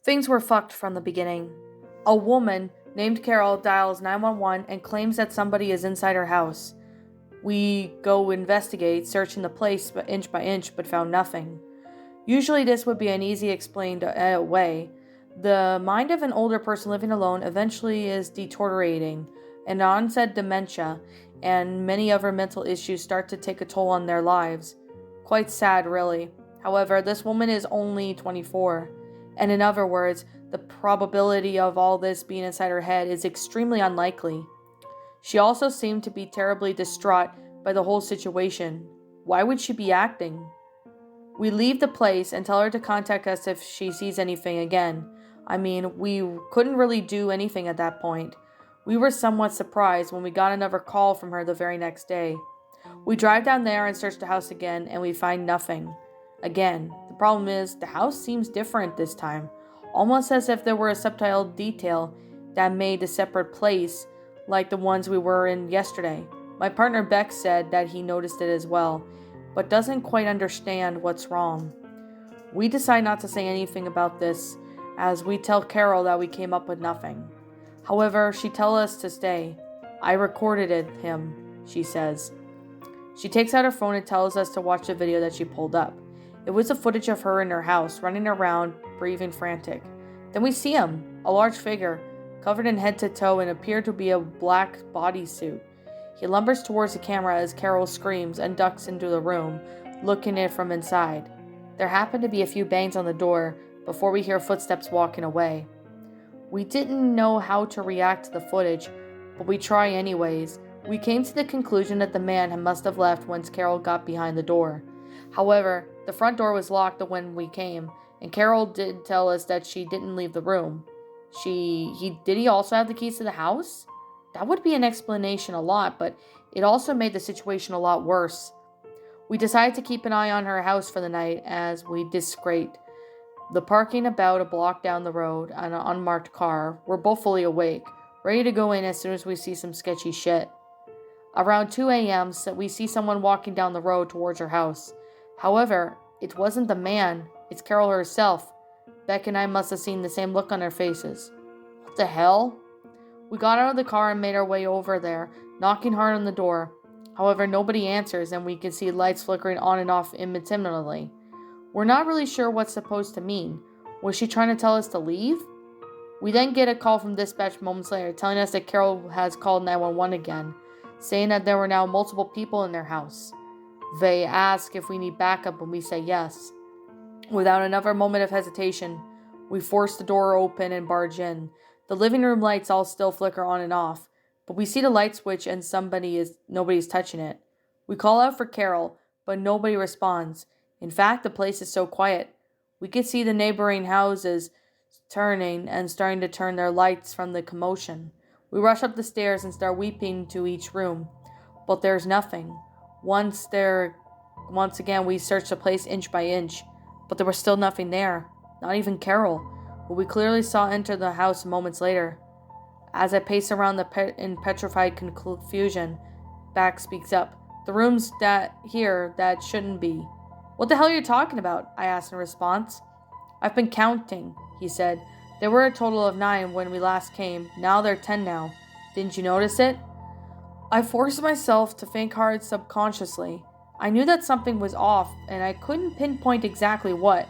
Things were fucked from the beginning. A woman named Carol dials 911 and claims that somebody is inside her house. We go investigate, searching the place inch by inch, but found nothing. Usually this would be an easy explained way. The mind of an older person living alone eventually is deteriorating, and onset dementia and many other mental issues start to take a toll on their lives. Quite sad, really. However, this woman is only 24, and in other words, the probability of all this being inside her head is extremely unlikely. She also seemed to be terribly distraught by the whole situation. Why would she be acting? We leave the place and tell her to contact us if she sees anything again. I mean, we couldn't really do anything at that point. We were somewhat surprised when we got another call from her the very next day. We drive down there and search the house again, and we find nothing. Again, the problem is, the house seems different this time, almost as if there were a subtle detail that made a separate place, like the ones we were in yesterday. My partner Beck said that he noticed it as well, but doesn't quite understand what's wrong. We decide not to say anything about this, as we tell Carol that we came up with nothing. However, she tells us to stay. I recorded him, she says. She takes out her phone and tells us to watch the video that she pulled up. It was a footage of her in her house, running around, breathing frantic. Then we see him, a large figure, covered in head to toe and appeared to be a black bodysuit. He lumbers towards the camera as Carol screams and ducks into the room, looking in from inside. There happen to be a few bangs on the door before we hear footsteps walking away. We didn't know how to react to the footage, but we try anyways. We came to the conclusion that the man must have left once Carol got behind the door. However, the front door was locked when we came, and Carol did tell us that she didn't leave the room. Did he also have the keys to the house? That would be an explanation a lot, but it also made the situation a lot worse. We decided to keep an eye on her house for the night as we discreet. The parking about a block down the road on an unmarked car. We're both fully awake, ready to go in as soon as we see some sketchy shit. Around 2 a.m., we see someone walking down the road towards her house. However, it wasn't the man, it's Carol herself. Beck and I must have seen the same look on their faces. What the hell? We got out of the car and made our way over there, knocking hard on the door. However, nobody answers and we can see lights flickering on and off intermittently. We're not really sure what's supposed to mean. Was she trying to tell us to leave? We then get a call from dispatch moments later telling us that Carol has called 911 again, saying that there were now multiple people in their house. They ask if we need backup and we say yes. Without another moment of hesitation, we force the door open and barge in. The living room lights all still flicker on and off, but we see the light switch and nobody's touching it. We call out for Carol, but nobody responds. In fact, the place is so quiet. We can see the neighboring houses turning and starting to turn their lights from the commotion. We rush up the stairs and start weeping to each room, but there's nothing. Once again, we search the place inch by inch, but there was still nothing there, not even Carol, who we clearly saw enter the house moments later. As I pace around in petrified confusion, Back speaks up. The rooms that shouldn't be. What the hell are you talking about? I asked in response. I've been counting, he said. There were a total of 9 when we last came. Now there are 10 now. Didn't you notice it? I forced myself to think hard subconsciously. I knew that something was off, and I couldn't pinpoint exactly what.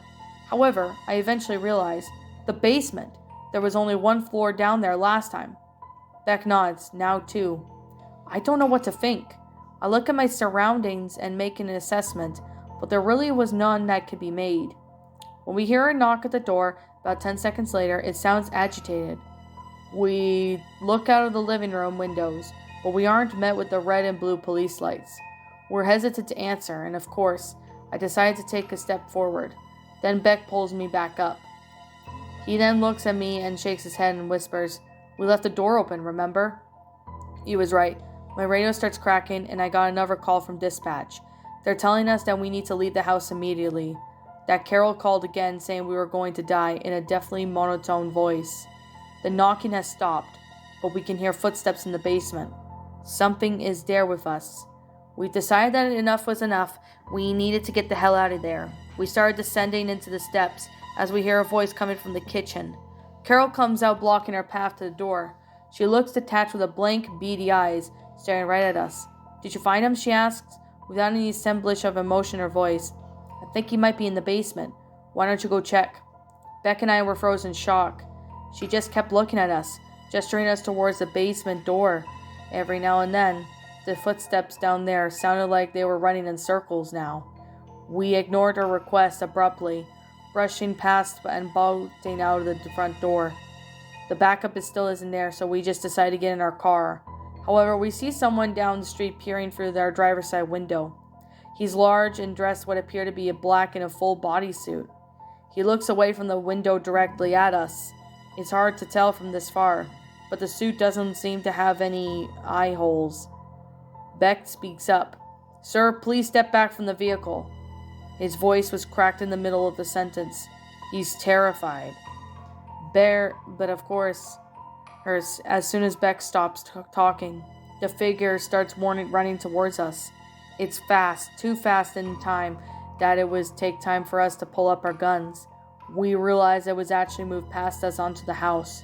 However, I eventually realized. The basement. There was only 1 floor down there last time. Beck nods, now 2. I don't know what to think. I look at my surroundings and make an assessment, but there really was none that could be made. When we hear a knock at the door, about 10 seconds later, it sounds agitated. We look out of the living room windows, but we aren't met with the red and blue police lights. We're hesitant to answer, and of course, I decide to take a step forward. Then Beck pulls me back up. He then looks at me and shakes his head and whispers, "We left the door open, remember?" He was right. My radio starts cracking, and I got another call from dispatch. They're telling us that we need to leave the house immediately. That Carol called again saying we were going to die in a deathly monotone voice. The knocking has stopped, but we can hear footsteps in the basement. Something is there with us. We decided that enough was enough. We needed to get the hell out of there. We started descending into the steps, as we hear a voice coming from the kitchen. Carol comes out, blocking our path to the door. She looks detached with a blank, beady eyes, staring right at us. "Did you find him?" she asks, without any semblance of emotion or voice. "I think he might be in the basement. Why don't you go check?" Beck and I were frozen in shock. She just kept looking at us, gesturing us towards the basement door. Every now and then, the footsteps down there sounded like they were running in circles now. We ignored her request abruptly, brushing past and bolting out of the front door. The backup still isn't there, so we just decide to get in our car. However, we see someone down the street peering through our driver's side window. He's large and dressed what appear to be a black and a full bodysuit. He looks away from the window directly at us. It's hard to tell from this far, but the suit doesn't seem to have any eye holes. Beck speaks up. "Sir, please step back from the vehicle." His voice was cracked in the middle of the sentence. He's terrified. But of course, as soon as Beck stops talking, the figure starts running towards us. It's fast, too fast in time that it would take time for us to pull up our guns. We realized it was actually moved past us onto the house.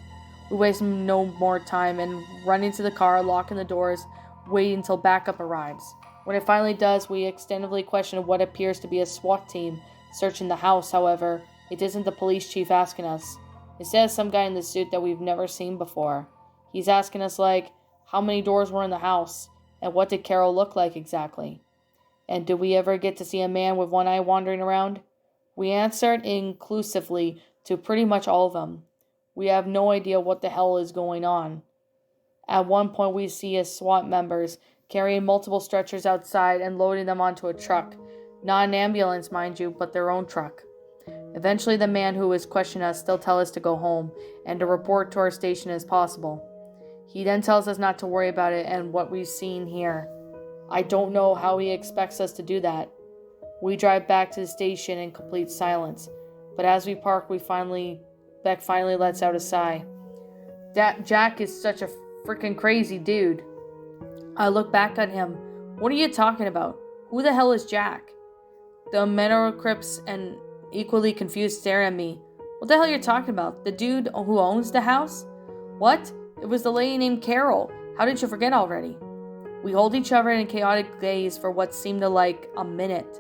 We waste no more time and run into the car, locking the doors, waiting until backup arrives. When it finally does, we extensively question what appears to be a SWAT team searching the house. However, it isn't the police chief asking us. Instead, it's some guy in the suit that we've never seen before. He's asking us how many doors were in the house, and what did Carol look like exactly? And did we ever get to see a man with one eye wandering around? We answered inclusively to pretty much all of them. We have no idea what the hell is going on. At one point, we see a SWAT members carrying multiple stretchers outside and loading them onto a truck. Not an ambulance, mind you, but their own truck. Eventually, the man who was questioning us still tells us to go home and to report to our station as possible. He then tells us not to worry about it and what we've seen here. I don't know how he expects us to do that. We drive back to the station in complete silence, but as we park, Beck finally lets out a sigh. Jack is such a freaking crazy dude. I look back at him. What are you talking about? Who the hell is Jack? The Menor Crips and equally confused stare at me. What the hell are you talking about? The dude who owns the house? What? It was the lady named Carol. How did you forget already? We hold each other in a chaotic gaze for what seemed like a minute,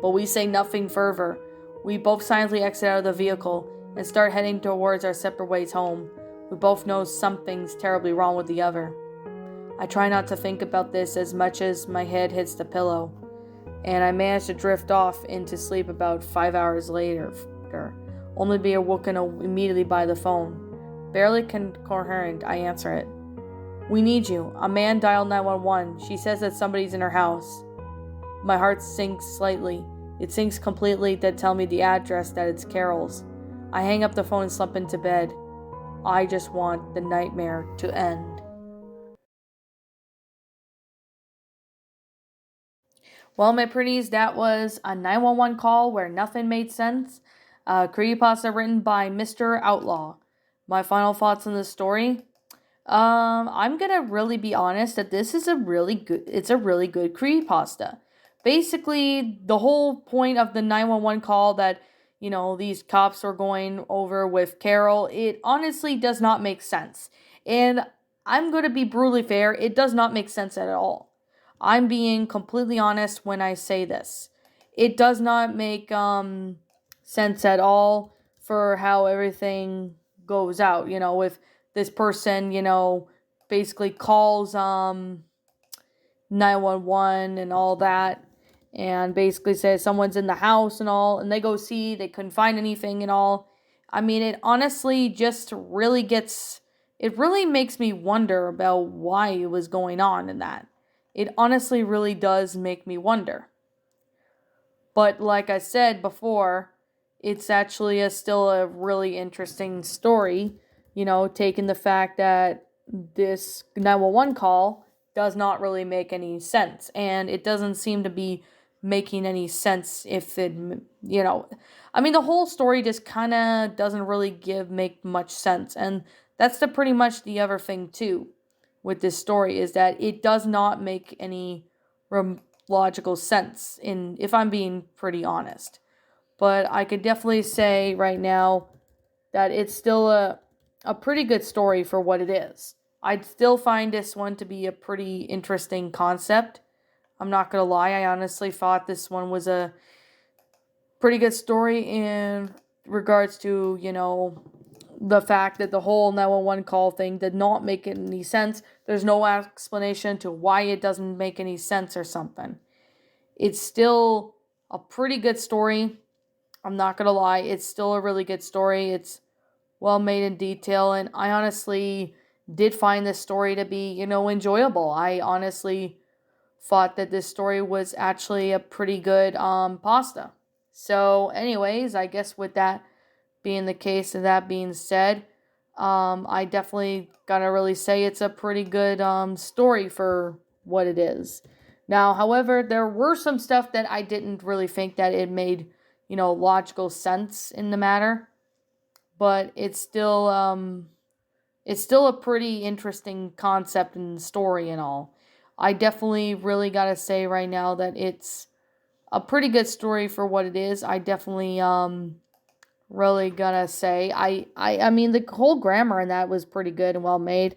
but we say nothing further. We both silently exit out of the vehicle and start heading towards our separate ways home. We both know something's terribly wrong with the other. I try not to think about this as much as my head hits the pillow, and I manage to drift off into sleep about 5 hours later, only to be awoken immediately by the phone. Barely coherent, I answer it. "We need you. A man dialed 911. She says that somebody's in her house." My heart sinks slightly. It sinks completely to tell me the address that it's Carol's. I hang up the phone and slump into bed. I just want the nightmare to end. Well, my pretties, that was a 911 call where nothing made sense. Creepypasta written by Mr. Outlaw. My final thoughts on this story? I'm gonna really be honest that this is a really good creepypasta. Basically, the whole point of the 911 call that, these cops were going over with Carol, it honestly does not make sense. And I'm gonna be brutally fair, it does not make sense at all. I'm being completely honest when I say this. It does not make sense at all for how everything goes out, with this person, basically calls 911 and all that, and basically says someone's in the house and all, and they go see, they couldn't find anything and all. I mean, it honestly just really makes me wonder about why it was going on in that. It honestly really does make me wonder. But like I said before, it's actually still a really interesting story, taking the fact that this 911 call does not really make any sense. And it doesn't seem to be making any sense if it, the whole story just kind of doesn't really make much sense. And that's pretty much the other thing too with this story, is that it does not make any logical sense, if I'm being pretty honest. but I could definitely say right now that it's still a pretty good story for what it is. I'd still find this one to be a pretty interesting concept. I'm not gonna lie, I honestly thought this one was a pretty good story in regards to, the fact that the whole 911 call thing did not make any sense. There's no explanation to why it doesn't make any sense or something. It's still a pretty good story. I'm not gonna lie, it's still a really good story. It's well made in detail, and I honestly did find this story to be, enjoyable. I honestly thought that this story was actually a pretty good pasta. So, anyways, I guess with that being the case and that being said, I definitely gotta really say it's a pretty good story for what it is. Now, however, there were some stuff that I didn't really think that it made, logical sense in the matter, but it's still a pretty interesting concept and story and all. I definitely really gotta say right now that it's a pretty good story for what it is. I definitely really gotta say I mean the whole grammar in that was pretty good and well made,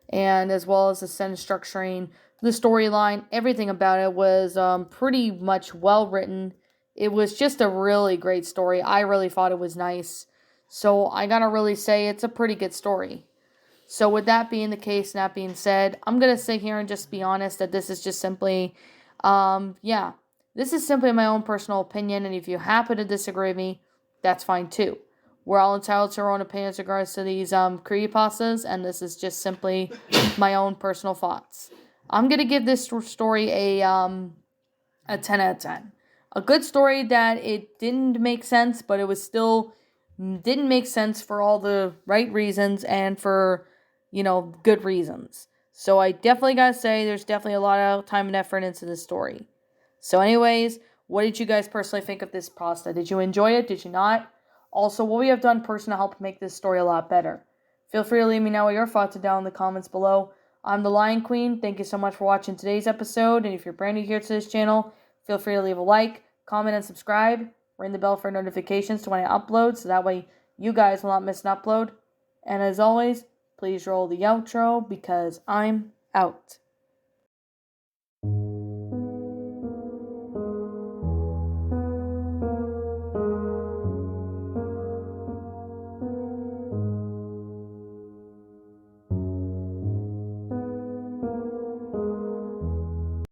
and as well as the sentence structuring, the storyline, everything about it was pretty much well written. It was just a really great story. I really thought it was nice. So I gotta really say it's a pretty good story. So with that being the case and that being said, I'm going to sit here and just be honest that this is just simply, this is simply my own personal opinion. And if you happen to disagree with me, that's fine too. We're all entitled to our own opinions in regards to these creepypastas, and this is just simply my own personal thoughts. I'm going to give this story a 10 out of 10. A good story that it didn't make sense, but it was still didn't make sense for all the right reasons and for, good reasons. So I definitely gotta say there's definitely a lot of time and effort into this story. So anyways, what did you guys personally think of this pasta? Did you enjoy it? Did you not? Also, what we have done personally to help make this story a lot better? Feel free to leave me know what your thoughts are down in the comments below. I'm the Lion Queen. Thank you so much for watching today's episode. And if you're brand new here to this channel, feel free to leave a like, comment, and subscribe. Ring the bell for notifications to when I upload, so that way you guys will not miss an upload. And as always, please roll the outro because I'm out.